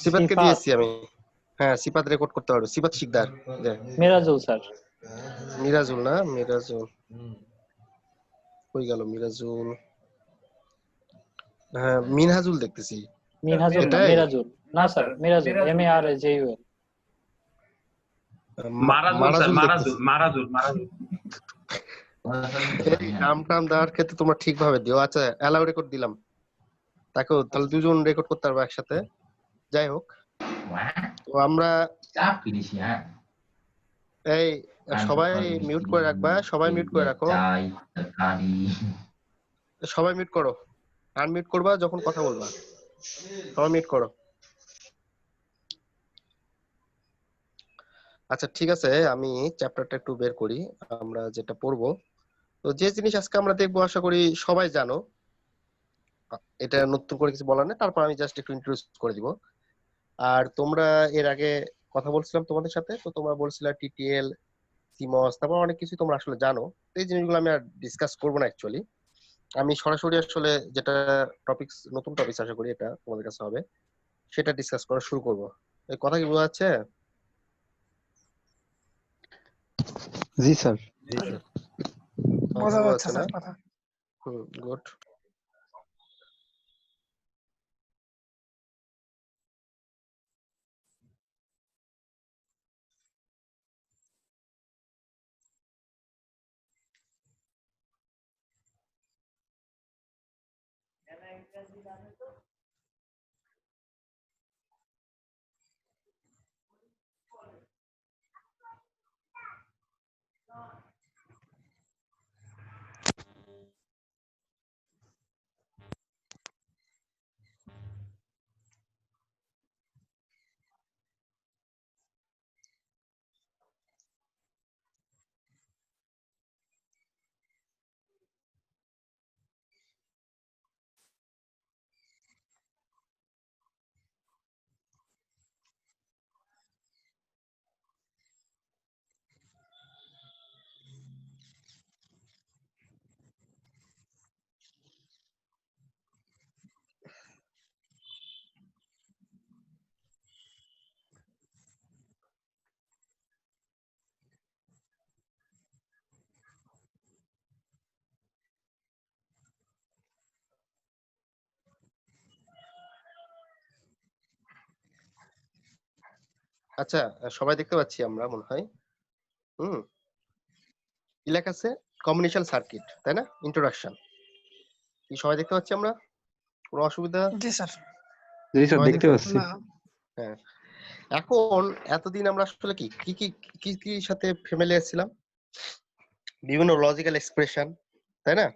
সিফাতকে সিফাত দিয়েছি আমি। হ্যাঁ, সিফাত রেকর্ড করতে পারবে। সিফাত শিকদার। মিরাজুল স্যার। মিরাজুল না, মিরাজুল কই গেল? মিরাজুল, হ্যাঁ মিনহাজুল দেখতেছি। মিনহাজুল না, এটাই মিরাজুল। না স্যার, মিরাজুল, MARAJUL। মারাজুল স্যার, মারাজুল মারাজুল দেখতেছি। মারাজুল মারাজুল। এই নাম টাম দেওয়ার ক্ষেত্রে তোমরা ঠিকভাবে দিও। আচ্ছা, অ্যালাউ রেকর্ড দিলাম তাকেও, তাহলে দুজন রেকর্ড করতে পারবো একসাথে। যাই হোক, তো আমরা এই সবাই মিউট করে রাখবা, সবাই মিউট করে রাখো, সবাই মিউট করো, আনমিউট করবা যখন কথা বলবা, সবাই মিউট করো। আচ্ছা ঠিক আছে, আমি চ্যাপ্টারটা একটু বের করি, আমরা যেটা পড়বো। তো যে জিনিস আজকে আমরা দেখবো আশা করি সবাই জানো, এটা নতুন করে কিছু বলার নেই, তারপর আমি জাস্ট একটু ইন্ট্রোডিউস করে দিব। আর তোমরা এর আগে কথা বলছিলাম তোমাদের সাথে, তো তোমরা বলছিলা টিটিএল, সিমস, তারপর অনেক কিছু তোমরা আসলে জানো। এই জিনিসগুলো আমি আর ডিসকাস করবো না অ্যাকচুয়ালি। আমি সরাসরি আসলে যেটা টপিকস, নতুন টপিকস আশা করি এটা তোমাদের কাছে হবে, সেটা ডিসকাস করা শুরু করব। এই কথা কি বোঝা যাচ্ছে? জি স্যার। বোঝা যাচ্ছে না? গুড। আচ্ছা, সবাই দেখতে পাচ্ছি আমরা মনে হয়। কি লেখা আছে? কম্বিনেশন সার্কিট, তাই না? ইন্ট্রোডাকশন কি সবাই দেখতে পাচ্ছি আমরা? কোনো অসুবিধা? জি স্যার। জি স্যার, সবাই দেখতে পাচ্ছি। হ্যাঁ। এখন এতদিন আমরা আসলে কি কি কি কি কি সাথে ফ্যামিলিয়ার ছিলাম? বিভিন্ন লজিক্যাল এক্সপ্রেশন, তাই না?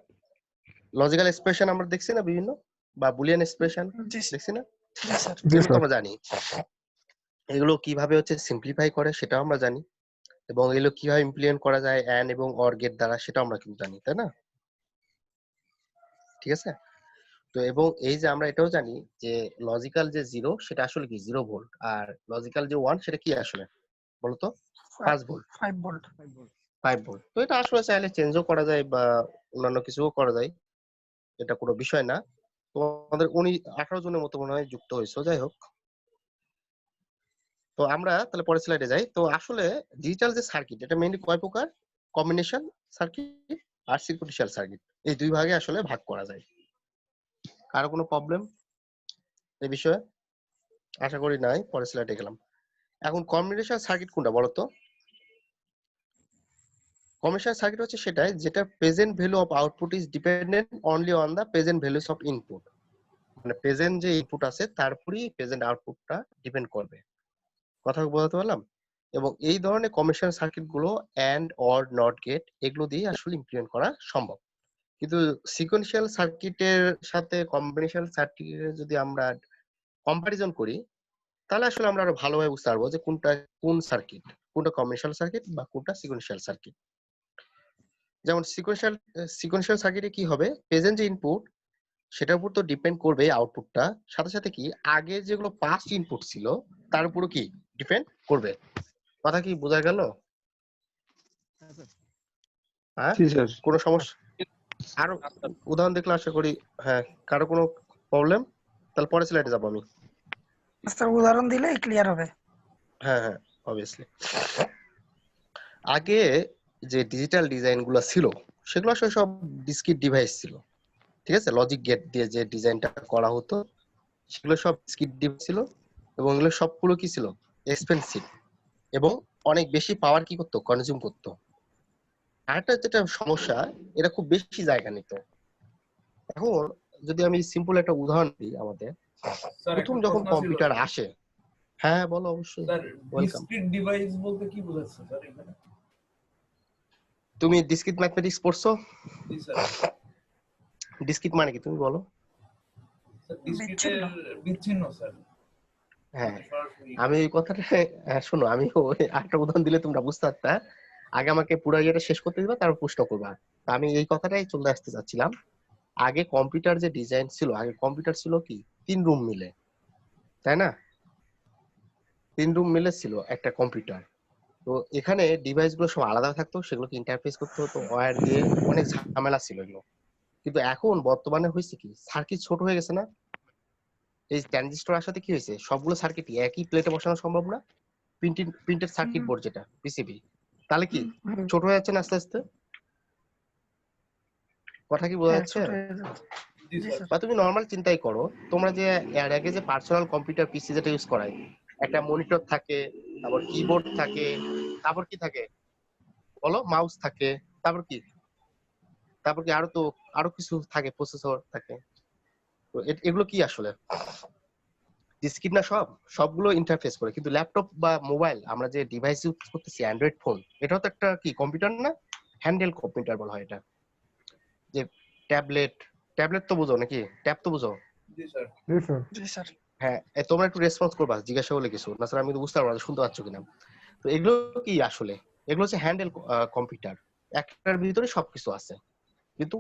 লজিক্যাল এক্সপ্রেশন আমরা দেখছি না বিভিন্ন, বা বুলিয়ান এক্সপ্রেশন দেখছি না? এগুলো তো আমরা জানি। এগুলো কিভাবে হচ্ছে সিম্পলিফাই করে সেটাও আমরা জানি, এবং এগুলো কিভাবে ইমপ্লিমেন্ট করা যায় অ্যান্ড এবং অর গেট দ্বারা সেটাও আমরা কিন্তু জানি, তাই না? ঠিক আছে। তো এবং এই যে আমরা এটাও জানি যে লজিক্যাল যে 0 সেটা আসলে কি 0 ভোল্ট, আর লজিক্যাল যে 1 সেটা কি আসলে বলতো? 5 ভোল্ট। 5 ভোল্ট। তো এটা আসলে চাইলে চেঞ্জও করা যায় বা অন্যান্য কিছুও করা যায়, এটা কোনো বিষয় না। তো আমাদের 18 জনের মতো মনে হয় যুক্ত হয়েছে, যাই হোক। তো আমরা তাহলে পরের স্লাইডে যাই। তো আসলে ডিজিটাল যে সার্কিট, এটা মেইনলি কয় প্রকার? কম্বিনেশন সার্কিট আর সিকোয়েন্সিয়াল সার্কিট, এই দুই ভাগে আসলে ভাগ করা যায়। কারো কোনো প্রবলেম এই বিষয়ে? আশা করি নাই। পরের স্লাইডে গেলাম। এখন কম্বিনেশন সার্কিট কোনটা বলতো? কম্বিনেশন সার্কিট হচ্ছে সেটাই যেটা present value of output is dependent only on the present values of input. মানে প্রেজেন্ট যে ইনপুট আছে তার উপরই প্রেজেন্ট আউটপুটটা ডিপেন্ড করবে। কথা বোঝাতে পারলাম? এবং এই ধরনের কম্বিনেশন সার্কিট গুলো এন্ড অর নট গেট এগুলো দিয়ে আসলে ইমপ্লিমেন্ট করা সম্ভব। কিন্তু সিকোয়েন্সিয়াল সার্কিটের সাথে কম্বিনেশন সার্কিটের যদি আমরা কম্পারিজন করি, তাহলে আসলে আমরা আরো ভালোভাবে বুঝতে পারবো যে কোনটা কোন সার্কিট, কোনটা কম্বিনেশন সার্কিট বা কোনটা সিকোয়েন্সিয়াল সার্কিট। যেমন সিকোয়েন্সিয়াল সার্কিটে কি হবে, প্রেজেন্ট যে ইনপুট সেটার উপর তো ডিপেন্ড করবে আউটপুটটা, সাথে সাথে কি আগে যেগুলো পাস্ট ইনপুট ছিল তার উপরও কি ডিপেন্ড করবে। কথা কি বোঝা গেল? হ্যাঁ, কোনো সমস্যা? আরো উদাহরণ দেখলে আশা করি। হ্যাঁ, কারো কোনো প্রবলেম? তাহলে পরের স্লাইডে যাবো আমি। স্যার উদাহরণ দিলে ক্লিয়ার হবে। হ্যাঁ, অবভিয়াসলি। আগে যে ডিজিটাল ডিজাইন গুলো ছিল সেগুলো আসলে সব ডিসক্রিট ডিভাইস ছিল, ঠিক আছে? লজিক গেট দিয়ে যে ডিজাইনটা করা হতো সেগুলো সব ডিসক্রিট ডিভাইস ছিল, এবং এগুলো সবগুলো কি ছিল? এক্সপেন্সিভ, এবং অনেক বেশি পাওয়ার কি করতো? কনজিউম করতো। আরেকটা যেটা সমস্যা, এটা খুব বেশি জায়গা নিত। এখন যদি আমি সিম্পল একটা উদাহরণ দিই, আমাদের প্রথম যখন কম্পিউটার আসে। হ্যাঁ বলো, অবশ্যই। Sir welcome. ডিসক্রিট ডিভাইস বলতে কি বোঝাচ্ছে স্যার এখানে? তুমি ডিসক্রিট ম্যাথমেটিক্স পড়ছো? জি স্যার। ডিসক্রিট মানে কি তুমি বলো? স্যার ডিসক্রিটের বিচ্ছিন্ন স্যার। হ্যাঁ, সরাসরি আমি এই কথাটা শোনো, আমি একটা উদাহরণ দিলে তোমরা বুঝতে পারতা। আগে আমাকে পুরো ইয়েটা শেষ করতে দিবা, তারপর প্রশ্ন করবা। তা আমি এই কথাটাই চলে আসতে চাচ্ছিলাম। আগে কম্পিউটার যে ডিজাইন ছিল, আগে কম্পিউটার ছিল কি 3 রুম মিলে, তাই না? 3 রুম মিলে ছিল একটা কম্পিউটার। তো এখানে ডিভাইস গুলো সব আলাদা থাকতো, সেগুলোকে ইন্টারফেস করতে হতো ওয়্যার দিয়ে, অনেক ঝামেলা ছিল এগুলো। কিন্তু এখন বর্তমানে হয়েছে কি, সার্কিট ছোট হয়ে গেছে না? এই ট্রানজিস্টর আসাতে কি হয়েছে, সবগুলো সার্কিট একই প্লেটে বসানো সম্ভব না। প্রিন্টেড সার্কিট বোর্ড যেটা পিসিবি, তাহলে কি ছোট হয়ে যাচ্ছে না আস্তে আস্তে? কথা কি বোঝা যাচ্ছে? জি স্যার। বা তুমি নরমাল চিন্তাই করো, তোমরা যে এর আগে যে পার্সোনাল কম্পিউটার পিসি যেটা ইউজ করাই, একটা মনিটর থাকে, তারপর কিবোর্ড থাকে, তারপর কি থাকে বলো? মাউস থাকে, তারপর কি আরো কিছু থাকে, প্রসেসর থাকে। তো এগুলো কি আসলে ডিসক্রিট না? সবগুলো ইন্টারফেস করে। কিন্তু ল্যাপটপ বা মোবাইল, আমরা যে ডিভাইস ইউজ করতেছি, অ্যান্ড্রয়েড ফোন, এটাও তো একটা কি কম্পিউটার না? হ্যান্ডেল কম্পিউটার বলা হয় এটা। যে ট্যাবলেট তো বুঝো নাকি? ট্যাব তো বুঝো? জি স্যার। জি স্যার। হ্যাঁ, তোমরা একটু রেসপন্স করবা জিজ্ঞাসা করলে কিছু না, স্যার আমি তো বুঝতে পারবো না শুনতে পাচ্ছ কিনা। তো এগুলো কি আসলে? এগুলো হচ্ছে হ্যান্ডেল কম্পিউটার, একটার ভিতরে সবকিছু আছে। কিন্তু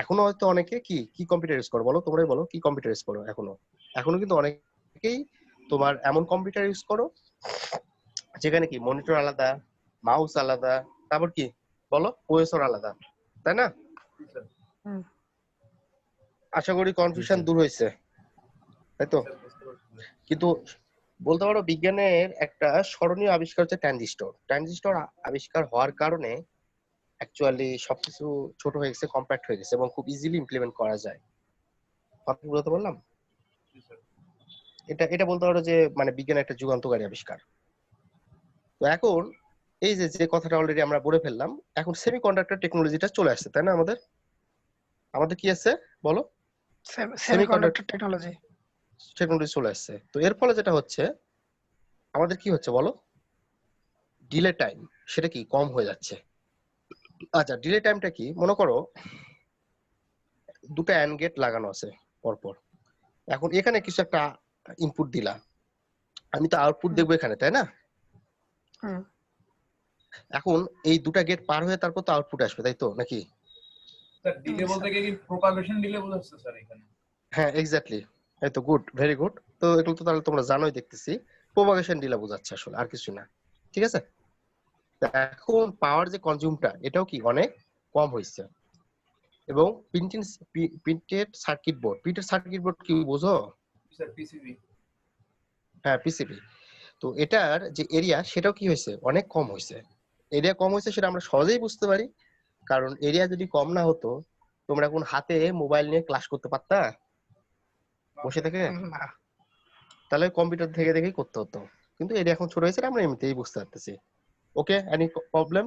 এখনো হয়তো অনেকে কি কম্পিউটার ইউজ করো বলো? তোমরাই বলো, কি কম্পিউটার ইউজ করো এখনো কিন্তু অনেকেই তোমার এমন কম্পিউটার ইউজ করো যেখানে কি মনিটর আলাদা, মাউস আলাদা, তারপর কি বলো প্রসেসর আলাদা, তাই না? জি স্যার। আশা করি কনফিউশন দূর হয়েছে, তাই তো? কিন্তু বলতে পারো বিজ্ঞানের একটা স্মরণীয় আবিষ্কার হচ্ছে ট্রানজিস্টর আবিষ্কার হওয়ার কারণে অ্যাকচুয়ালি সবকিছু ছোট হয়ে গেছে, কম্প্যাক্ট হয়ে গেছে, এবং খুব ইজিলি ইমপ্লিমেন্ট করা যায়। কথা বলতে বললাম, এটা বলতে পারো যে মানে বিজ্ঞানের একটা যুগান্তকারী আবিষ্কার। তো এখন এই যে কথাটা অলরেডি আমরা বলে ফেললাম, এখন সেমিকন্ডাক্টর টেকনোলজিটা চলে আসছে, তাই না? আমাদের কি আছে বলো? সেমিকন্ডাক্টর টেকনোলজি চলে আসছে। তো এর ফলে যেটা হচ্ছে, আমাদের কি হচ্ছে বলো? ডিলে টাইম সেটা কি কম হয়ে যাচ্ছে। আচ্ছা, ডিলে টাইমটা কি? মনে করো দুটো অ্যান্ড গেট লাগানো আছে পরপর। এখন এখানে কিছু একটা ইনপুট দিলা, আমি তো আউটপুট দেখবো এখানে, তাই না? এখন এই দুটা গেট পার হয়ে তারপর তো আউটপুট আসবে, তাই তো নাকি? স্যার ডিলে বলতে কি প্রপাগেশন ডিলে বোঝাচ্ছে স্যার এখানে? হ্যাঁ, এক্স্যাক্টলি। এই তো গুড, ভেরি গুড। তো এগুলো তো তাহলে তোমরা জানোই দেখতেছি, প্রপাগেশন ডিলে বোঝাচ্ছে আসলে, আর কিছু না। ঠিক আছে? এখন পাওয়ার যে কনজিউমটা, এটাও কি অনেক কম হয়েছে। এবং প্রিন্টেড সার্কিট বোর্ড কি বোঝো? Sir PCB. হ্যাঁ, পিসিবি। তো এটার যে এরিয়া, সেটাও কি হয়েছে? অনেক কম হয়েছে। এরিয়া কম হয়েছে সেটা আমরা সহজেই বুঝতে পারি, কারণ এরিয়া যদি কম না হতো, তোমরা এখন হাতে মোবাইল নিয়ে ক্লাস করতে পারতা বসে থেকে? তাহলে কম্পিউটার থেকে দেখেই করতে হতো। কিন্তু এরিয়া এখন ছোট হয়েছে, আমরা এমনিতেই বুঝতে পারতেছি। Okay, any problem?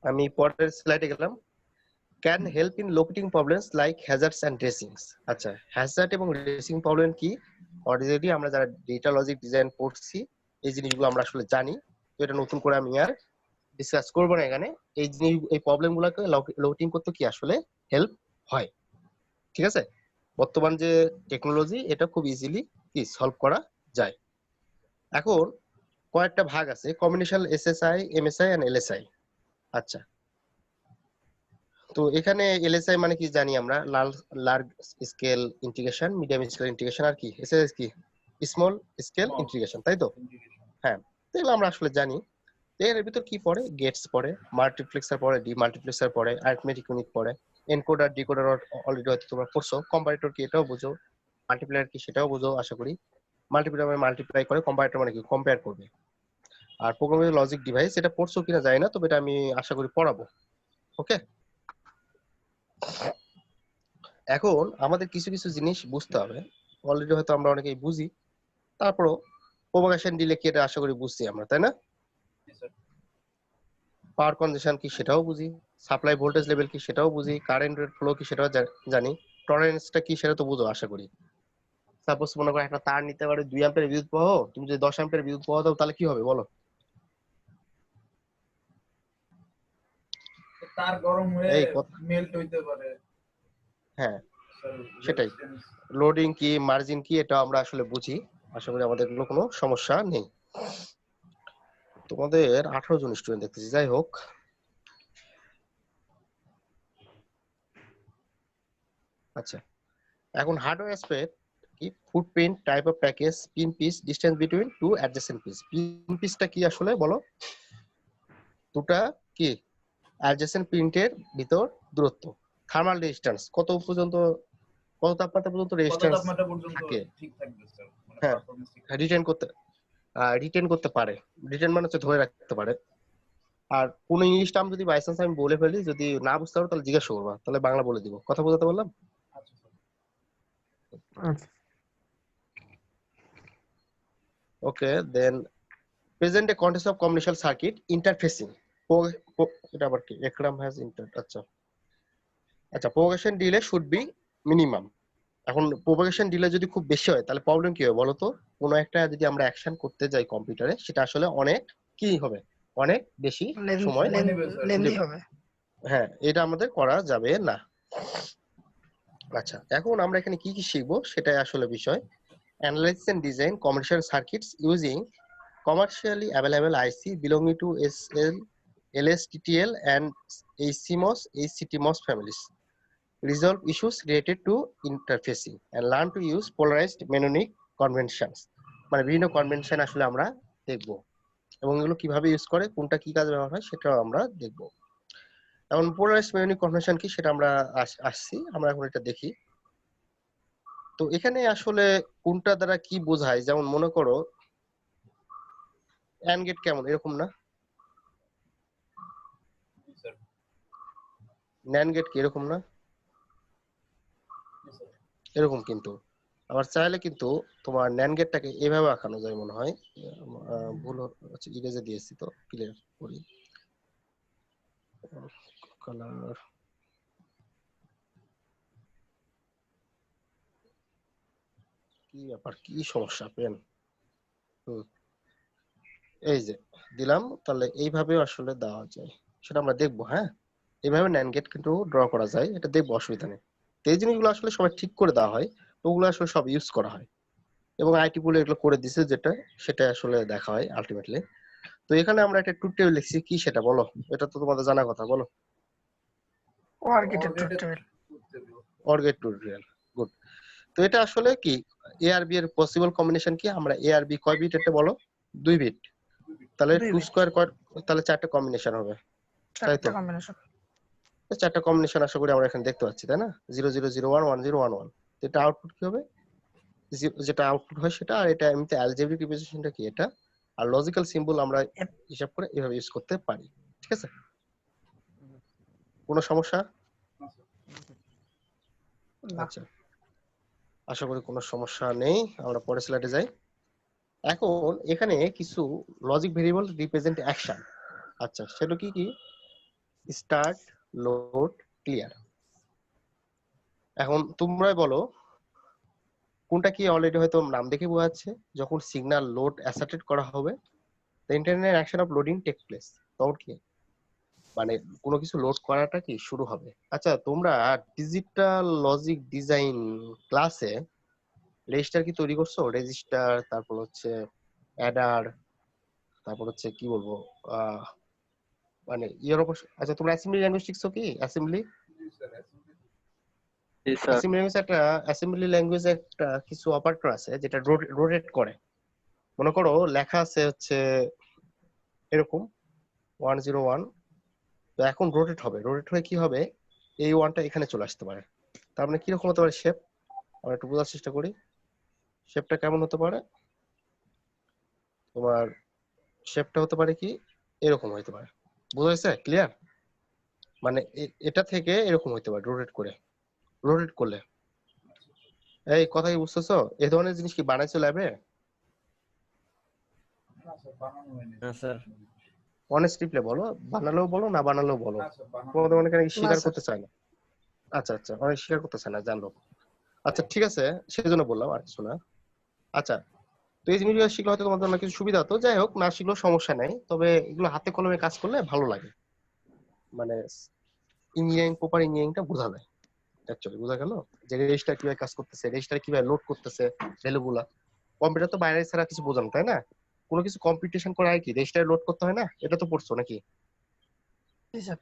আমি পরের স্লাইডে গেলাম। Can help in locating problems like hazards and racings. আচ্ছা, হ্যাজার্ড এবং রেসিং প্রবলেম কি? অলরেডি আমরা যারা ডেটা লজিক ডিজাইন পড়ছি, এই জিনিসগুলো আমরা আসলে জানি। তো এটা নতুন করে আমি আর ডিসকাস করবো না এখানে। এই প্রবলেম গুলোকে লোকেটিং করতে কি আসলে হেল্প হয়। ঠিক আছে? বর্তমান যে টেকনোলজি, এটা খুব ইজিলি কি সলভ করা যায়। এখন কয়েকটা ভাগ আছে, combinational SSI, MSI and LSI. আচ্ছা, তো এখানে এলএসআই মানে কি জানি আমরা? Large scale integration, medium scale integration, আর কি এসএস কি স্মল স্কেল ইন্টিগ্রেশন, তাই তো? হ্যাঁ, এগুলো আমরা আসলে জানি। এর ভিতর কি পড়ে? গেটস পড়ে, মাল্টিপ্লেক্সার পড়ে, ডি মাল্টিপ্লেক্সার পড়ে, অ্যারিথমেটিক ইউনিট পড়ে, এনকোডার ডিকোডার অলরেডি হয়তো তোমরা পড়ছো। কম্পারেটর কি এটাও বুঝো, মাল্টিপ্লায়ার কি সেটাও বুঝো আশা করি। মাল্টিপ্লায়ার মানে মাল্টিপ্লাই করে, কম্পারেটর মানে কি কম্পেয়ার করবে। আর প্রোগ্রামিং লজিক ডিভাইস এটা পড়ছো কিনা জানি না, তবে এটা আমি আশা করি পড়াবো। ওকে, এখন আমাদের কিছু কিছু জিনিস বুঝতে হবে। অলরেডি হয়তো আমরা অনেকেই বুঝি, তারপরও প্রোপাগেশন ডিলে কি এটা আশা করি বুঝছি আমরা, তাই না? পাওয়ার কনজাম্পশন কি সেটাও বুঝি, সাপ্লাই ভোল্টেজ লেভেল কি সেটাও বুঝি, কারেন্ট ফ্লো কি সেটাও জানি, টলারেন্সটা কি সেটা তো বুঝো আশা করি। সাপোজ মনে করো একটা তার নিতে পারে 2 অ্যাম্পিয়ার বিদ্যুৎ প্রবাহ, তুমি যদি 10 অ্যাম্পিয়ার বিদ্যুৎ প্রবাহ দাও তাহলে কি হবে বলো? তার গরম হয়ে এই মেল্ট হইতে পারে। হ্যাঁ সেটাই, লোডিং কি মার্জিন কি এটা আমরা আসলে বুঝি। আশা করি আমাদের এগুলো কোনো সমস্যা নেই। তোমাদের 18 জন স্টুডেন্ট দেখতেছি, যাই হোক। আচ্ছা, এখন হার্ডওয়্যার অ্যাসপেক্ট কি, footprint, type of package, pin pitch, distance between two adjacent pitch. Pin পিসটা কি আসলে বলো? দুটা কি অ্যাডজেসেন্ট প্রিন্টের ভিতর দূরত্ব। থার্মাল রেজিস্ট্যান্স কত পর্যন্ত, কত তাপমাত্রা পর্যন্ত কত রেজিস্ট্যান্স তাপমাত্রা পর্যন্ত থাকে, ঠিক থাকবে স্যার, মানে হ্যাঁ পারফরম্যান্স ঠিক রিটেন করতে পারে। রিটেন মানে হচ্ছে ধরে রাখতে পারে। আর কোন ইংলিশ টার্ম যদি বাই চান্স আমি বলে ফেলি, যদি না বুঝতে পারো তাহলে জিজ্ঞাসা করবা, তাহলে বাংলা বলে দিব। কথা বোঝাতে বললাম? আছে sir. Okay, then present a context of combination circuit interfacing. এটা আবার কি, একরাম হ্যাজ ইন্টার, আচ্ছা আচ্ছা, propagation delay should be minimum. এখন প্রোপাগেশন ডিলে যদি খুব বেশি হয় তাহলে প্রবলেম কি হবে বলো তো? কোনো একটা যদি আমরা অ্যাকশন করতে যাই কম্পিউটারে, সেটা আসলে অনেক কি হবে, অনেক বেশি সময় লেন্দি নেবে। হবে। হ্যাঁ, এটা আমাদের করা যাবে না। আচ্ছা, এখন আমরা এখানে কি কি শিখবো সেটাই আসলে বিষয়। Analysis and design commercial circuits using commercially available IC belonging to SL, LSTTL and HCMOS, HCTMOS families. Resolve issues related to interfacing and learn to use polarized mnemonic conventions. মানে বিভিন্ন কনভেনশন আসলে আমরা দেখব, এবং এগুলো কিভাবে ইউজ করে, কোনটা কি কাজে ব্যবহার হয় সেটাও আমরা দেখব। এখন পোলারাইজড mnemonic কনভেনশন কি সেটা আমরা আসছি, আমরা এখন এটা দেখি। তো এখানে আসলে কোনটা দ্বারা কি বোঝায়, যেমন মনে করো অ্যান্ড গেট কেমন এরকম না, স্যার ন্যান্ড গেট কি এরকম না, এরকম। কিন্তু আবার চাইলে কিন্তু তোমার ন্যান্ড গেটটাকে এভাবে আঁকানো যায় মনে হয়। ভুল হচ্ছে, ইরেজে দিয়েছি তো, ক্লিয়ার করি। কালার কি ব্যাপার, কি সমস্যা পেন? এই যে দিলাম, তাহলে এইভাবেও আসলে দেওয়া যায়, সেটা আমরা দেখবো। হ্যাঁ, এইভাবে ন্যান্ড গেট কিন্তু ড্র করা যায়, এটা দেখবো, অসুবিধা নেই। তো এই জিনিসগুলো আসলে সবাই ঠিক করে দেওয়া হয়, ওগুলো আসলে সব ইউজ করা হয়, এবং আইটি পুলে এগুলো করে দিছে যেটা, সেটা আসলে দেখা হয় আলটিমেটলি। তো এখানে আমরা একটা ট্রুথ টেবিল লিখছি, কি সেটা বলো? এটা তো তোমাদের জানা কথা, বলো। Architect table. Or gate to real, good. তো এটা আসলে কি, এ আর বি এর পসিবল কম্বিনেশন কি, আমরা এ আর বি কয় বিট এটা বলো? 2 বিট। তাহলে 2 স্কয়ার কয়, তাহলে 4টা কম্বিনেশন হবে, তাই তো? কম্বিনেশন, 4টা কম্বিনেশন আশা করি আমরা এখানে দেখতে পাচ্ছি, তাই না? 00011011। এটা আউটপুট কি হবে, যেটা আউটপুট হয় সেটা। আর এটা এমনিতে অ্যালজেব্রিক রিপ্রেজেন্টেশনটা কি এটা, আর লজিক্যাল সিম্বল আমরা হিসাব করে এভাবে ইউজ করতে পারি। ঠিক আছে, কোনো সমস্যা? আচ্ছা, আশা করি কোনো সমস্যা নেই, আমরা পরের স্লাইডে যাই। এখন এখানে কিছু লজিক ভেরিয়েবল রিপ্রেজেন্ট অ্যাকশন। আচ্ছা, সেটা কি কি? Start, load, clear. এখন তোমরাই বলো কোনটা কি, অলরেডি হয়তো নাম দেখে বোঝা যাচ্ছে। যখন সিগন্যাল লোড অ্যাসার্টেড করা হবে, the internet action of loading take place, তখন কি মানে কোনো কিছু লোড করাটা কি শুরু হবে। আচ্ছা, তোমরা ডিজিটাল লজিক ডিজাইন ক্লাসে রেজিস্টার কি তৈরি করছো? রেজিস্টার, তারপর হচ্ছে অ্যাডার, তারপর হচ্ছে কি বলবো মানে ইয়ের উপর। আচ্ছা, তোমরা অ্যাসেম্বলি ল্যাঙ্গুয়েজ শিখছো কি? অ্যাসেম্বলি অ্যাসেম্বলি ল্যাঙ্গুয়েজে একটা কিছু অপারেটর আছে যেটা রোটেট করে। মনে করো লেখা আছে হচ্ছে এরকম 101, তো এখন রোটেট হবে। রোটেট হয়ে কি হবে, এই ওয়ানটা এখানে চলে আসতে পারে। তার মানে কিরকম হতে পারে শেপ, আমরা একটু বোঝার চেষ্টা করি। শেপটা কেমন হতে পারে, তোমার শেপটা হতে পারে কি এরকম হতে পারে। বোঝা যাচ্ছে? ক্লিয়ার? মানে এটা থেকে এরকম হতে পারে রোটেট করে, রোটেট করলে। এই কথা কি বুঝতেছো? এই ধরনের জিনিস কি বানাইছো ল্যাবে? না স্যার বানানো হয়নি। না স্যার। অনেস্টলি বলো, বানালেও বলো না বানালেও বলো, না স্যার বানানো তোমাদের মনে করেন স্বীকার স্যার। করতে চায় না। আচ্ছা আচ্ছা, অনেক স্বীকার করতে চায় না, জানলো। আচ্ছা ঠিক আছে, সেই জন্য বললাম আর কিছু না। আচ্ছা, তো এই জিনিসগুলো শিখলে হয়তো তোমাদের অনেক কিছু সুবিধা হতো। যাই হোক, না শিখলেও সমস্যা নেই, তবে এগুলো হাতে কলমে কাজ করলে ভালো লাগে। মানে ইঞ্জিনিয়ারিং, প্রপার ইঞ্জিনিয়ারিংটা বোঝা যায়। অ্যাকচুয়ালি বোঝা গেল যে রেজিস্টার কিভাবে কাজ করতেছে, রেজিস্টার কিভাবে লোড করতেছে ভ্যালুগুলা। কম্পিউটার তো বাইনারি ছাড়া কিছু বোঝানো, তাই না? কোনো কিছু কম্পিটিশন করে আর কি রেজিস্টারে লোড করতে হয় না, এটা তো পড়ছো নাকি? জি স্যার।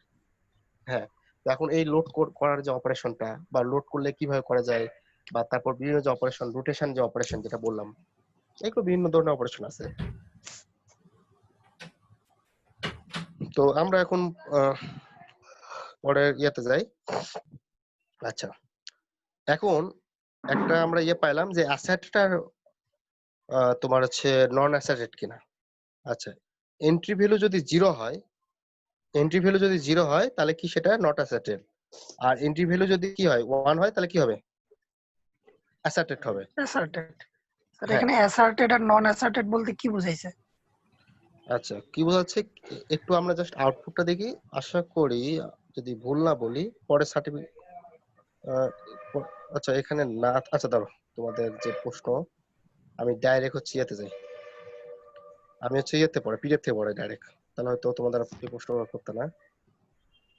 হ্যাঁ, তো এখন এই লোড করার যে অপারেশনটা, বা লোড করলে কিভাবে করা যায়, বা তারপর বিভিন্ন যে অপারেশন, রোটেশন যে অপারেশন যেটা বললাম, এগুলো বিভিন্ন ধরনের অপারেশন আছে। তো আমরা এখন পরের ইয়েতে যাই। আচ্ছা, এখন একটা আমরা ইয়ে পাইলাম যে অ্যাসেটটার তোমার হচ্ছে নন অ্যাসেটেড কিনা। আচ্ছা, এন্ট্রি ভ্যালু যদি জিরো হয়, এন্ট্রি ভ্যালু যদি জিরো হয় তাহলে কি সেটা নট অ্যাসেটেড। আর এন্ট্রি ভ্যালু যদি কি হয়, ওয়ান হয়, তাহলে কি হবে? অ্যাসেটেড হবে। অ্যাসার্টেড। স্যার হ্যাঁ, এখানে অ্যাসার্টেড আর নন অ্যাসার্টেড বলতে কি বোঝাইছে? আচ্ছা কি বোঝাচ্ছে একটু আমরা জাস্ট আউটপুটটা দেখি। আশা করি যদি ভুল না বলি পরে সার্টিফিকেট, আচ্ছা এখানে না, আচ্ছা ধরো তোমাদের যে প্রশ্ন, আমি ডাইরেক্ট হচ্ছে ইয়েতে যাই, আমি হচ্ছে ইয়েতে পড়ে পিডিএফ থেকে পড়ে ডাইরেক্ট, তাহলে হয়তো তোমাদের এই প্রশ্ন করতে না,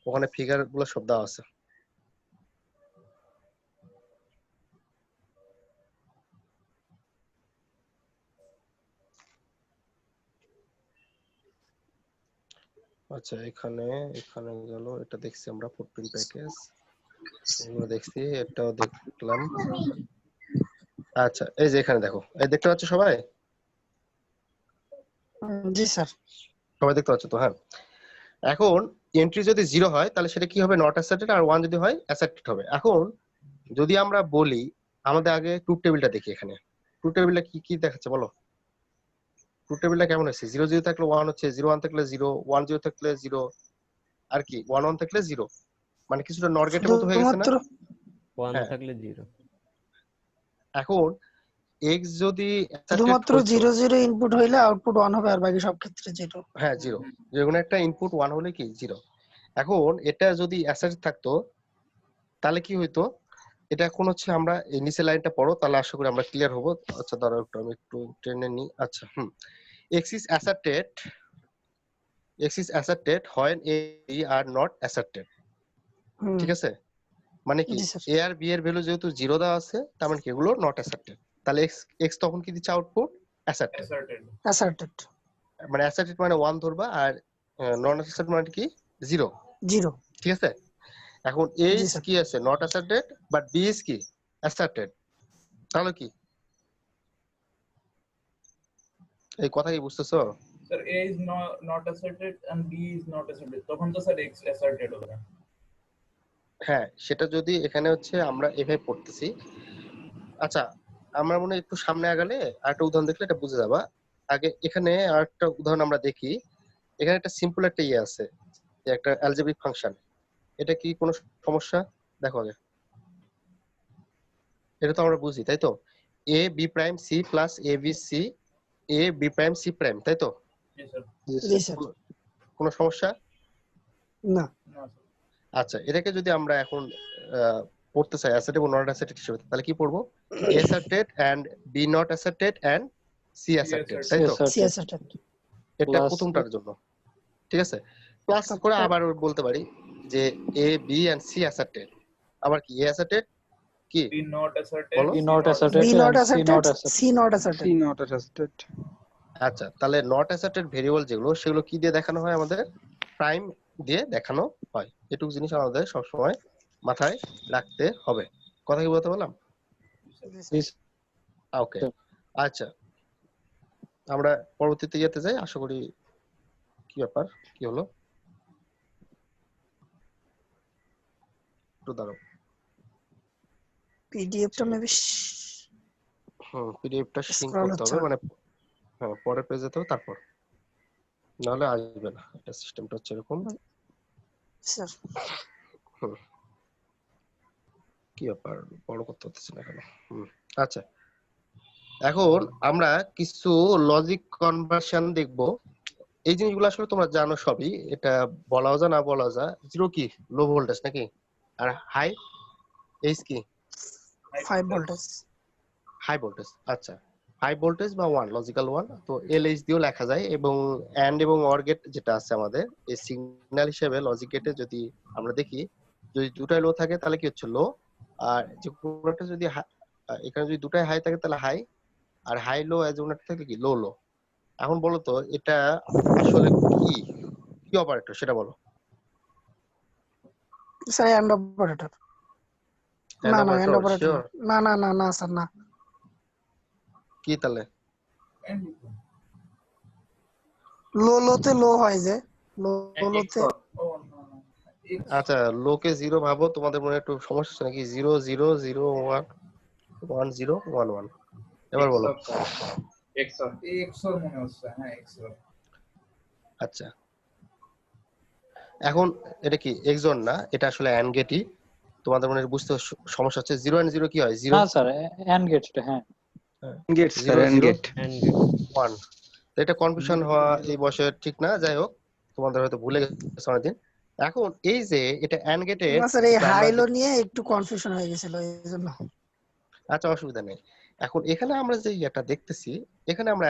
ওখানে ফিগার গুলো সব দেওয়া আছে। আচ্ছা এখানে, এখানে গেল, এটা দেখছি আমরা ফুটপ্রিন্ট প্যাকেজ, এগুলো দেখছি, এটাও দেখলাম। আচ্ছা এই যে এখানে দেখো, এই দেখতে পাচ্ছ সবাই? জি স্যার। সবাই দেখতে পাচ্ছ তো? হ্যাঁ, এখন এন্ট্রি যদি জিরো হয় তাহলে সেটা কি হবে? নট অ্যাসেটেড। আর ওয়ান যদি হয় অ্যাসেটেড হবে। এখন যদি আমরা বলি, আমাদের আগে ট্রুথ টেবিলটা দেখি। এখানে ট্রুথ টেবিলটা কি কি দেখাচ্ছে বলো? ট্রুথ টেবিলটা কেমন হচ্ছে? জিরো জিরো থাকলে ওয়ান হচ্ছে, জিরো ওয়ান থাকলে জিরো, ওয়ান জিরো থাকলে জিরো, আর কি ওয়ান ওয়ান থাকলে জিরো, মানে কিছুটা নর গেটের মতো হয়ে গেছে না? শুধুমাত্র 1 হ্যাঁ, থাকলে 0। এখন এক্স যদি অ্যাসেটেড শুধুমাত্র হইতো, 0 0 ইনপুট হইলে আউটপুট 1 হবে আর বাকি সব ক্ষেত্রে 0। হ্যাঁ জিরো, যে কোনো একটা ইনপুট ওয়ান হলে কি জিরো। এখন এটা যদি অ্যাসেটেড থাকতো তাহলে কি হইতো? এটা এখন হচ্ছে আমরা এই নিচের লাইনটা পড়ো, তাহলে আশা করি আমরা ক্লিয়ার হবো। আচ্ছা দাঁড়াও একটু, আমি একটু টেনে নিই। আচ্ছা x is asserted, x is asserted when a b are not asserted। ঠিক আছে, মানে কি জি স্যার। a আর b এর ভ্যালু যেহেতু জিরো দেওয়া আছে, তার মানে কি এগুলো নট অ্যাসার্টেড। তাহলে x x তখন কি দিচ্ছে আউটপুট? অ্যাসার্টেড। asserted। অ্যাসার্টেড। মানে অ্যাসার্টেড মানে 1 ধরবা, আর নন অ্যাসার্টেড মানে কি 0। 0। ঠিক আছে, এখন a জি is স্যার। কি আছে? Not asserted, but b is কি? অ্যাসার্টেড। তাহলে কি এই কথা কি বুঝতেছো? Sir a is not asserted and b is not asserted, তখন তো স্যার x asserted হবে। হ্যাঁ, সেটা যদি এখানে হচ্ছে আমরা এভাবে পড়তেছি। আচ্ছা, আমরা মনে হয় একটু সামনে আগালে আরেকটা উদাহরণ দেখলে এটা বুঝে যাবা। আগে এখানে আরেকটা উদাহরণ আমরা দেখি। এখানে একটা সিম্পল একটা ইয়ে আছে, যে একটা অ্যালজেব্রিক ফাংশন। এটা কি কোনো সমস্যা? দেখো আগে, এটা তো আমরা বুঝি তাই তো? A B prime C plus A B C, A B prime C prime, তাই তো? জি স্যার। জি স্যার। কোনো সমস্যা? না। না স্যার। আচ্ছা, এটাকে যদি আমরা এখন পড়তে চাই অ্যাসেট এবং নট অ্যাসেটেড হিসেবে, তাহলে কি পড়বো? A asserted and B not asserted and C asserted, তাই তো? C asserted. এটা Plus প্রথমটার জন্য। ঠিক আছে, প্লাস করে আবার বলতে পারি যে এ বি এন্ড সি অ্যাসেটেড, আবার কি এ অ্যাসেটেড কি b not asserted, বলো? B c not asserted B not and C not asserted, asserted. C not asserted. C not attested. আচ্ছা, তাহলে নট অ্যাসেটেড ভেরিয়েবল যেগুলো, সেগুলো কি দিয়ে দেখানো হয়? আমাদের প্রাইম দিয়ে দেখানো হয়। এটুকু জিনিস আমাদের সবসময় মাথায় রাখতে হবে। কথা কি বলতে বললাম? This ওকে, আচ্ছা আমরা পরবর্তীতে যেতে যাই। আশা করি কি ব্যাপার, কি হলো? একটু দাঁড়াও। পিডিএফটা মেবি পিডিএফটা সিঙ্ক স্ক্রল করতে হচ্ছে হবে, না। মানে হ্যাঁ পরের পেজে যেতে হবে, তারপর নাহলে আসবে না। এটা সিস্টেমটা হচ্ছে এরকম। স্যার হুম, কি ব্যাপার, বড় করতে হচ্ছে না কেন? আচ্ছা, এখন আমরা কিছু লজিক কনভার্সন দেখব। এই জিনিসগুলো আসলে তোমরা জানো সবই, এটা বলাও যায় না বলা যায়। জিরো কি লো ভোল্টেজ নাকি, আর হাই এইচ কি 5 ভোল্টেজ। High voltage. আচ্ছা, হাই ভোল্টেজ বা ওয়ান লজিক্যাল ওয়ান, তো এলএইচ দিয়েও লেখা যায়। এবং এন্ড এবং অর গেট যেটা আছে আমাদের এই সিগন্যাল হিসেবে লজিক গেটে যদি আমরা দেখি, যদি দুটাই লো থাকে তাহলে কি হচ্ছে লো, আর যে কোনোটা যদি এখানে যদি দুটাই হাই থাকে তাহলে হাই, আর হাই লো এজ ওনার থাকলে কি লো লো। এখন বলো তো এটা আসলে কি কি অপারেটর সেটা বলো। Sir AND operator. না না এন্ড অপারেটর শিওর? না না না না স্যার না। কি তাহলে? And লো লোতে লো হয় যে লো লোতে oh no no. আচ্ছা, লোকে জিরো ভাবো, তোমাদের মনে একটু সমস্যা হচ্ছে নাকি? 0 0 0 1 1 0 1 1, এবার বলো। XOR মনে হচ্ছে, হ্যাঁ XOR। আচ্ছা, এখন এটা কি এক্সঅর না, এটা আসলে অ্যান্ড গেটই। তোমাদের মনে বুঝতে সমস্যা হচ্ছে। 0 and 0 কি হয়? 0 না স্যার এন্ড গেট, হ্যাঁ গেট স্যার, 0 এন্ড 0 গেট। 1। তো এটা কনফিউশন হওয়া এই বয়সে ঠিক না, যাই হোক তোমাদের হয়তো ভুলে গেছে অনেকদিন। এখন এই যে এটা অ্যান্ড গেটে না স্যার এই হাই লো নিয়ে একটু কনফিউশন হয়ে গেছিল এইজন্য। আচ্ছা, অসুবিধা নেই। এখন এখানে আমরা যে এটা দেখতেছি, এখানে আমরা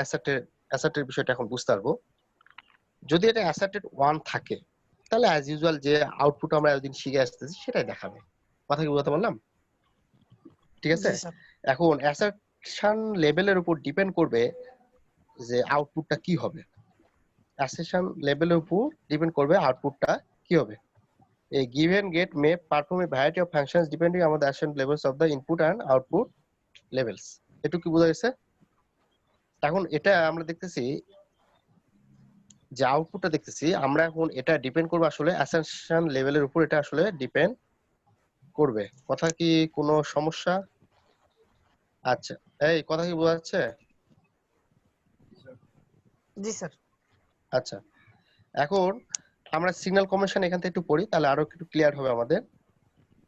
অ্যাসার্টের বিষয়টা এখন বুঝতে পারবো। যদি এটা অ্যাসার্টেড 1 থাকে তাহলে অ্যাজ ইউজুয়াল যে আউটপুট আমরা এতদিন শিখে আসতেছি সেটাই দেখাবে। কথা কি বলতে পারলাম? ঠিক আছে। জি স্যার। এখন অ্যাসার্শন লেভেলের উপর ডিপেন্ড করবে যে আউটপুটটা কি হবে। অ্যাসার্শন লেভেলের উপর ডিপেন্ড করবে আউটপুটটা কি হবে। A given gate may perform a variety of functions depending on the ascent levels of the input and output levels. এটুকু কি বোঝা গেছে? এখন এটা আমরা দেখতেছি যে আউটপুটটা দেখতেছি আমরা, এখন এটা ডিপেন্ড করবে আসলে অ্যাসার্শন লেভেলের উপর, এটা আসলে ডিপেন্ড করবে। কথা কি কোনো সমস্যা? আচ্ছা, এই কথা কি বোঝা যাচ্ছে? জি স্যার। আচ্ছা, এখন আমরা সিগন্যাল কম্বিনেশন এখান থেকে একটু পড়ি, তাহলে আরো একটু ক্লিয়ার হবে আমাদের।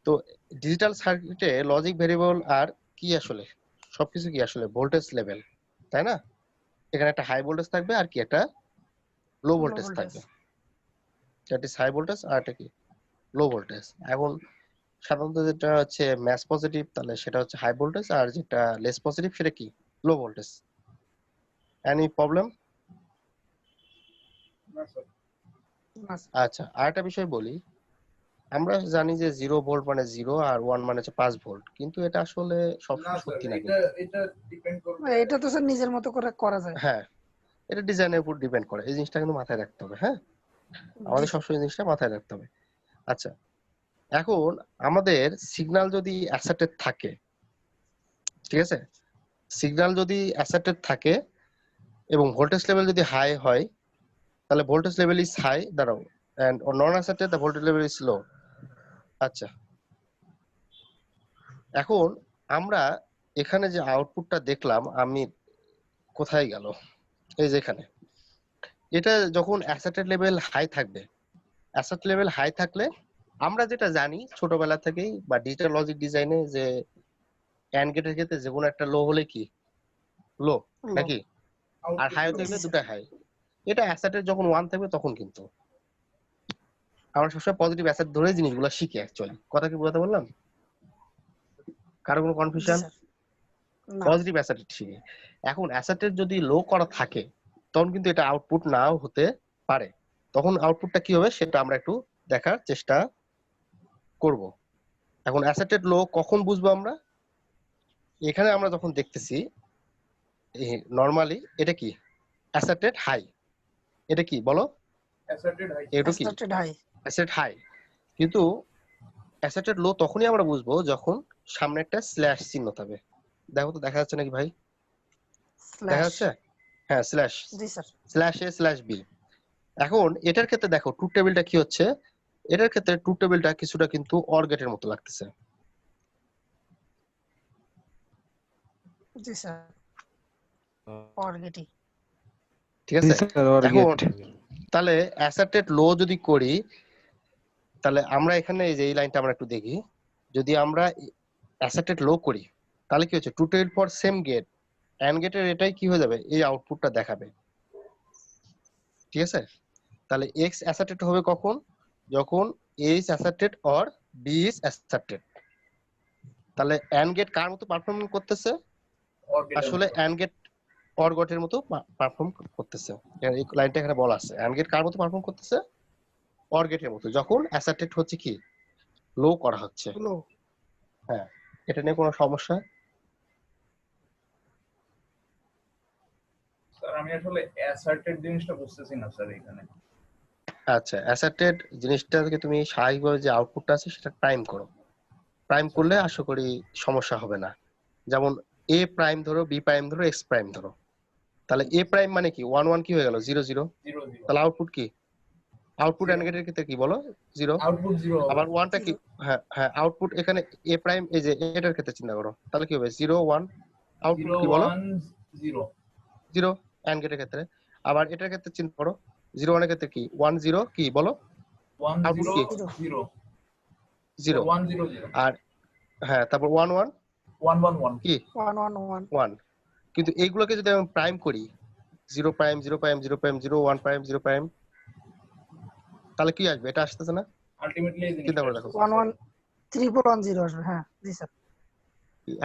তো ডিজিটাল সার্কিটে লজিক ভেরিয়েবল আর কি আসলে সবকিছু কি আসলে ভোল্টেজ লেভেল, তাই না? এখানে একটা হাই ভোল্টেজ থাকবে আর কি একটা লো ভোল্টেজ থাকবে। দ্যাট ইজ হাই ভোল্টেজ আর এটা কি লো ভোল্টেজ। এখন সাধারণত যেটা হচ্ছে ম্যাচ পজিটিভ তাহলে সেটা হচ্ছে হাই ভোল্টেজ, আর যেটা লেস পজিটিভ সেটা কি লো ভোল্টেজ। Any problem? না স্যার। না স্যার। আচ্ছা, আরেকটা বিষয় বলি। আমরা জানি যে 0 ভোল্ট মানে 0 আর 1 মানে হচ্ছে 5 ভোল্ট, কিন্তু এটা আসলে না সবসময় স্যার, সত্যি না এটা কিন্তু। এটা ডিপেন্ড করবে। এটা তো স্যার নিজের মতো করে করা যায়। হ্যাঁ, এটা ডিজাইনের উপর ডিপেন্ড করে, এই জিনিসটা কিন্তু মাথায় রাখতে হবে। হ্যাঁ, আমাদের সবসময় এই জিনিসটা মাথায় রাখতে হবে। আচ্ছা, এখন আমাদের সিগন্যাল যদি অ্যাসার্টেড থাকে, ঠিক আছে, সিগন্যাল যদি অ্যাসার্টেড থাকে এবং ভোল্টেজ লেভেল যদি হাই হয় তাহলে ভোল্টেজ লেভেল ইজ হাই, দাঁড়াও, and non asserted the voltage level is low. আচ্ছা, এখন আমরা এখানে যে আউটপুটটা দেখলাম, আমি কোথায় গেল, এই যে এখানে, এটা যখন অ্যাসার্টেড লেভেল হাই থাকবে, অ্যাসার্ট লেভেল হাই থাকলে আমরা যেটা জানি ছোটবেলা থেকেই বা ডিজিটাল লজিক ডিজাইনে যে অ্যান্ড গেটের ক্ষেত্রে যে কোনো একটা লো হলে কি লো নাকি, আর হাই হতে গেলে দুটো হাই। এটা অ্যাসার্টের যখন 1 থাকবে তখন কিন্তু আমরা সবসময় পজিটিভ অ্যাসার্ট ধরে জিনিসগুলো শিখি অ্যাকচুয়ালি। কথা কি বোঝাতে বললাম? কারো কোনো জি কনফিউশন? স্যার। না পজিটিভ অ্যাসার্ট শিখি। এখন অ্যাসার্টের যদি লো করা থাকে তখন কিন্তু এটা আউটপুট নাও হতে পারে। তখন আউটপুটটা কি হবে সেটা আমরা একটু দেখার চেষ্টা করব। এখন অ্যাসার্টেড লো কখন বুঝবো আমরা? এখানে আমরা যখন দেখতেছি নরমালি এটা কি অ্যাসার্টেড হাই, এটা কি বলো, অ্যাসার্টেড হাই। এটা কি অ্যাসার্টেড হাই। Asserted high. কিন্তু অ্যাসার্টেড লো তখনই আমরা বুঝবো যখন সামনে একটা স্ল্যাশ চিহ্ন থাকবে। দেখো তো দেখা যাচ্ছে নাকি ভাই? দেখা স্ল্যাশ। যাচ্ছে? হ্যাঁ, স্ল্যাশ, জি sir. Slash A slash B. এখন এটার ক্ষেত্রে দেখো ট্রুথ টেবিলটা কি হচ্ছে, এটার ক্ষেত্রে ট্রুথ টেবিলটা কিছুটা কিন্তু অর গেটের মতো লাগতেছে। জি স্যার অর্গেটি ঠিক জি আছে? স্যার ওর এখন গেট তাহলে অ্যাসার্টেড লো যদি করি, তাহলে আমরা এখানে এই যে এই লাইনটা আমরা একটু দেখি, যদি আমরা অ্যাসার্টেড লো করি তাহলে কি হচ্ছে, truth table for same gate and গেটের এটাই কি হয়ে যাবে, এই আউটপুটটা দেখাবে। ঠিক আছে? তাহলে এক্স অ্যাসার্টেড হবে কখন, যখন A is asserted or B is asserted. তাহলে অ্যান্ড গেট কার মতো পারফর্ম করতেছে, or get আসলে অ্যান্ড গেট অর গেটের মতো পারফর্ম করতেছে। এই লাইনটা এখানে বলা আছে, অ্যান্ড গেট কার মতো পারফর্ম করতেছে, অর গেটের মতো, যখন অ্যাসার্টেড হচ্ছে কি লো করা হচ্ছে। গুলো হ্যাঁ, এটা নিয়ে কোনো সমস্যা? স্যার আমি আসলে অ্যাসার্টেড জিনিসটা বুঝতেছি না স্যার এখানে। আচ্ছা, অ্যাসার্টেড জিনিসটাকে তুমি স্বাভাবিকভাবে যে আউটপুটটা আছে সেটা প্রাইম করো, প্রাইম করলে আশা করি সমস্যা হবে না। যেমন এ প্রাইম ধরো, বি প্রাইম ধরো, এক্স প্রাইম ধরো, তাহলে এ প্রাইম মানে কি 1 1 কি হয়ে গেল 0 0, 0 0 তাহলে আউটপুট কি, আউটপুট Zero. অ্যান্ড গেটের ক্ষেত্রে কি বলো 0, আউটপুট 0 আবার ওয়ানটা কি, হ্যাঁ হ্যাঁ আউটপুট এখানে এ প্রাইম এই যে এটার ক্ষেত্রে চিন্তা করো, তাহলে কি হবে 0 1, আউটপুট 0 কি বলো 1 0 0 অ্যান্ড গেটের ক্ষেত্রে। আবার এটার ক্ষেত্রে চিন্তা করো 0 1 এর ক্ষেত্রে কি 1 0 কি বলো 1 আউটপুট 0 কি 0 0, 1 0 0 আর হ্যাঁ তারপর 1 1 1 1 1 কি 1 1 1 1। কিন্তু এইগুলোকে যদি আমি প্রাইম করি 0 prime 0 prime 0 prime 0 1 prime 0 prime, তাহলে কি আসবে, এটা আসতেছে না? আলটিমেটলি এই চিন্তা করে জিনিসটা দেখো 1 1 3410 আসবে। হ্যাঁ জি স্যার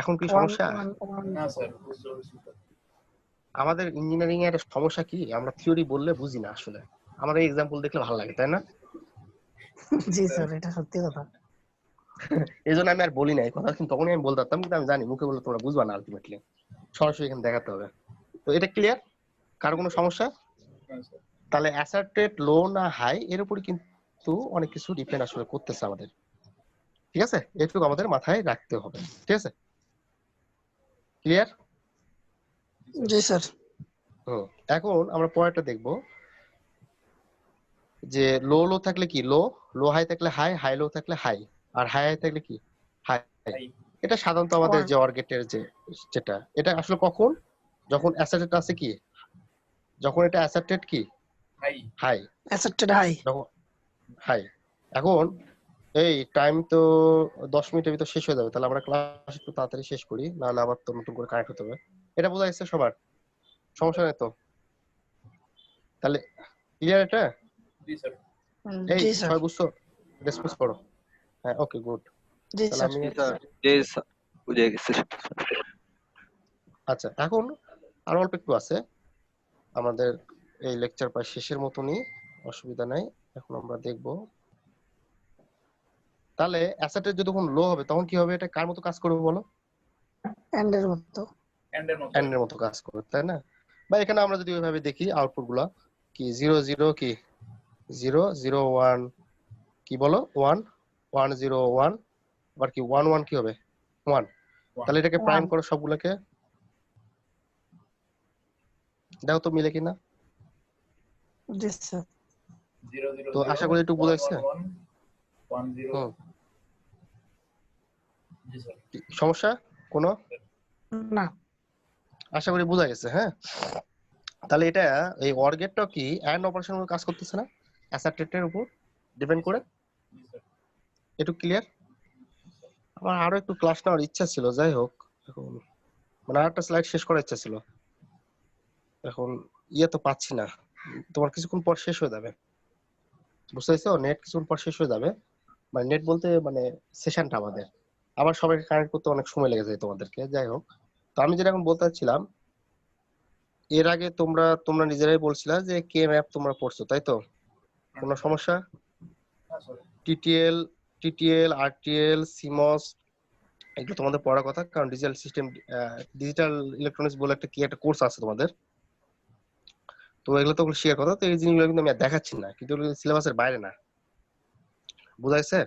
এখন কি 1 সমস্যা? 1 না স্যার বুঝতে পারছি স্যার। আমাদের ইঞ্জিনিয়ারিং এর সমস্যা কি, আমরা থিওরি বললে বুঝি না আসলে, আমাদের এক্সাম্পল দেখলে ভালো লাগে তাই না? জি স্যার এটা সত্যি কথা। এই জন্য আমি আর বলি না এই কথা, কিন্তু তখনই আমি বলতে পারতাম, কিন্তু আমি জানি মুখে বললে তোমরা বুঝবা না, আলটিমেটলি সরাসরি এখানে দেখাতে হবে। তো এটা ক্লিয়ার, কারো কোনো সমস্যা? হ্যাঁ স্যার তাহলে অ্যাসার্টেড লো না হাই এর উপর কিন্তু অনেক কিছু ডিপেন্ড আসলে করতেছে আমাদের। ঠিক আছে, এটুকু আমাদের মাথায় রাখতে হবে। ঠিক আছে, ক্লিয়ার? জি স্যার এখন আমরা পরেরটা দেখব, যে লো লো থাকলে কি লো, লো হাই থাকলে হাই, হাই লো থাকলে হাই, আর হাই হাই থাকলে কি হাই। হাই এটা সাধারণত আমাদের Or- যে অর্গেটের যে যেটা, এটা আসলে কখন, যখন অ্যাসার্টেড আছে কি, যখন এটা অ্যাসার্টেড কি হাই হাই, অ্যাসেপ্টেড হাই যখন হাই। এখন এই টাইম তো 10 মিনিটের ভিতর শেষ হয়ে যাবে, তাহলে আমরা ক্লাস একটু তাড়াতাড়ি শেষ করি, নাহলে আবার তো নতুন করে কানেক্ট হতে হবে। এটা বোঝা যাচ্ছে সবার, সমস্যা নেই তো? তাহলে ক্লিয়ার এটা? জি স্যার এই জি স্যার সবাই বুঝছো, রেসপন্স করো। হ্যাঁ ওকে গুড। জি তাহলে স্যার আমি বুঝে গেছে আচ্ছা, এখন আর অল্প একটু আছে আমাদের, এই লেকচার প্রায় শেষের মতনই, অসুবিধা নাই। এখন আমরা দেখব তাহলে অ্যাসেটের যখন লো হবে তখন কি হবে, এটা কার মতো কাজ করবে বলো, এন্ডের মতো এন্ডের মতো এন্ডের মতো কাজ করবে তাই না? বা এখানে আমরা যদি ওইভাবে দেখি আউটপুট গুলা কি 0 0 কি 0 0 1 কি বলো 1 1 0 1, আবার কি 1 1 কি হবে 1। তাহলে এটাকে প্রাইম 1 করো সবগুলোকে, দেখো তো মিলে কিনা। জি স্যার 0 0 তো 0 আশা করি একটু বুঝাইছে। 1 1 0 হুম, জি স্যার কি সমস্যা কোনো? না আশা করি বোঝা গেছে। হ্যাঁ, তাহলে এটা এই অর গেটটা কি এন্ড অপারেশনের কাজ করতেছে না, অ্যাসার্টেডের উপর ডিপেন্ড করে। জি স্যার একটু ক্লিয়ার? আমার আরো একটু ক্লাস নেওয়ার ইচ্ছা ছিল, যাই হোক এখন মানে আরেকটা স্লাইড শেষ করার ইচ্ছা ছিল, এখন ইয়ে তো পাচ্ছি না। তোমার কিছুক্ষণ পর শেষ হয়ে যাবে, বুঝতে পারছো, নেট কিছুক্ষণ পর শেষ হয়ে যাবে, মানে নেট বলতে মানে সেশনটা আমাদের, আবার সবাইকে কানেক্ট করতে অনেক সময় লেগে যায় তোমাদেরকে। যাই হোক, তো আমি যেটা এখন বলতে চাচ্ছিলাম, এর আগে তোমরা তোমরা নিজেরাই বলছিলা যে কে ম্যাপ তোমরা পড়ছো তাই তো, কোনো সমস্যা? হ্যাঁ sir TTL, TTL RTL seems এগুলো তোমাদের পড়ার কথা, কারণ ডিজিটাল সিস্টেম, ডিজিটাল ইলেকট্রনিক্স বলে একটা কি একটা কোর্স আছে তোমাদের, তো এগুলো তো শেয়ার কথা। তো এই জিনিসগুলো কিন্তু আমি আর দেখাচ্ছি না, কিন্তু সিলেবাসের বাইরে না, বুঝাইছে?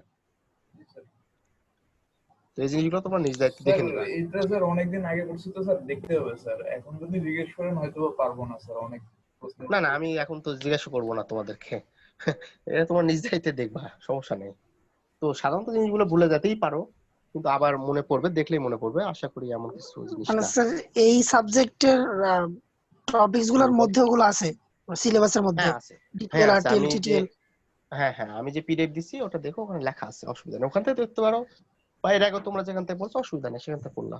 তো এই জিনিসগুলো তোমরা নিজ দায়িত্বে স্যার দেখে নিবা। এটা স্যার অনেকদিন আগে করছি তো স্যার দেখতে হবে স্যার, এখন যদি জিজ্ঞেস করেন হয়তো পারবো না স্যার, অনেক প্রশ্ন না না, আমি এখন তো জিজ্ঞাসা করবো না তোমাদেরকে, এটা তোমার নিজ দায়িত্বে দেখবা, সমস্যা নেই। তো সাধারণত জিনিসগুলো ভুলে যেতেই পারো, কিন্তু আবার মনে পড়বে, দেখলেই মনে পড়বে। আশা করি এমন কিছু জিনিস মানে না। স্যার এই সাবজেক্টের টপিকস গুলোর মধ্যে ওগুলো আছে সিলেবাসের মধ্যে, হ্যাঁ আছে, ডিটিএল আছে। আরটিএল আমি যে টিটিএল। আমি যে পিডিএফ দিছি ওটা দেখো, ওখানে লেখা আছে, অসুবিধা নেই, ওখান থেকে দেখতে পারো। বা এর আগে তোমরা যেখান থেকে বলছো অসুবিধা নেই, সেখান থেকে পড়লা,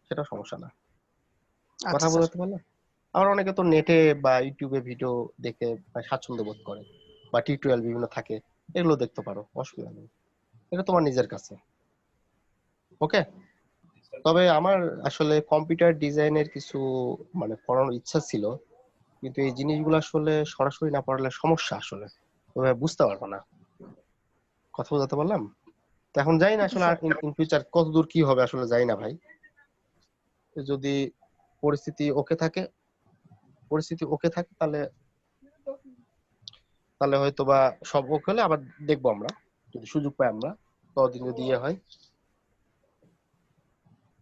সেটা সমস্যা না। কথা আচ্ছা স্যার। বলতে পারলে। আবার অনেকে তো নেটে বা ইউটিউবে ভিডিও দেখে স্বাচ্ছন্দ্য বোধ করে, বা টিউটোরিয়াল বিভিন্ন থাকে, এগুলো দেখতে পারো, অসুবিধা নেই। এটা তোমার নিজের কাছে। ওকে। তবে আমার আসলে কম্পিউটার ডিজাইনের কিছু মানে পড়ানোর ইচ্ছা ছিল, কিন্তু এই জিনিসগুলো আসলে সরাসরি না পড়ালে সমস্যা, আসলে তুমি বুঝতে পারবে না। কথা বোঝাতে পারলাম? তো এখন জানি না আসলে ইন ফিউচার কত দূর কি হবে, আসলে জানি না ভাই। যদি পরিস্থিতি ওকে থাকে, তাহলে হয়তো বা সব ওকে হলে আবার দেখবো আমরা, যদি সুযোগ পাই আমরা, ততদিন যদি ইয়ে হয়।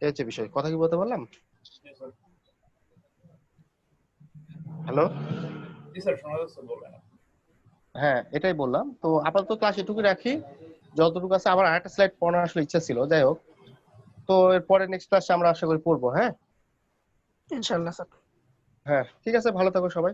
এই হচ্ছে বিষয়। কথা কি বলতে পারলাম? জি স্যার। হ্যালো। জি স্যার, শোনা যাচ্ছে, বলেন। হ্যাঁ, এটাই বললাম। তো আপাতত ক্লাস এটুকু রাখি, যতটুকু আছে। আবার আরেকটা স্লাইড পড়ানোর আসলে ইচ্ছা ছিল, যাই হোক। তো এরপরে নেক্সট ক্লাসে আমরা আশা করি পড়বো। হ্যাঁ, ইনশাআল্লাহ স্যার। হ্যাঁ, ঠিক আছে, ভালো থাকো সবাই।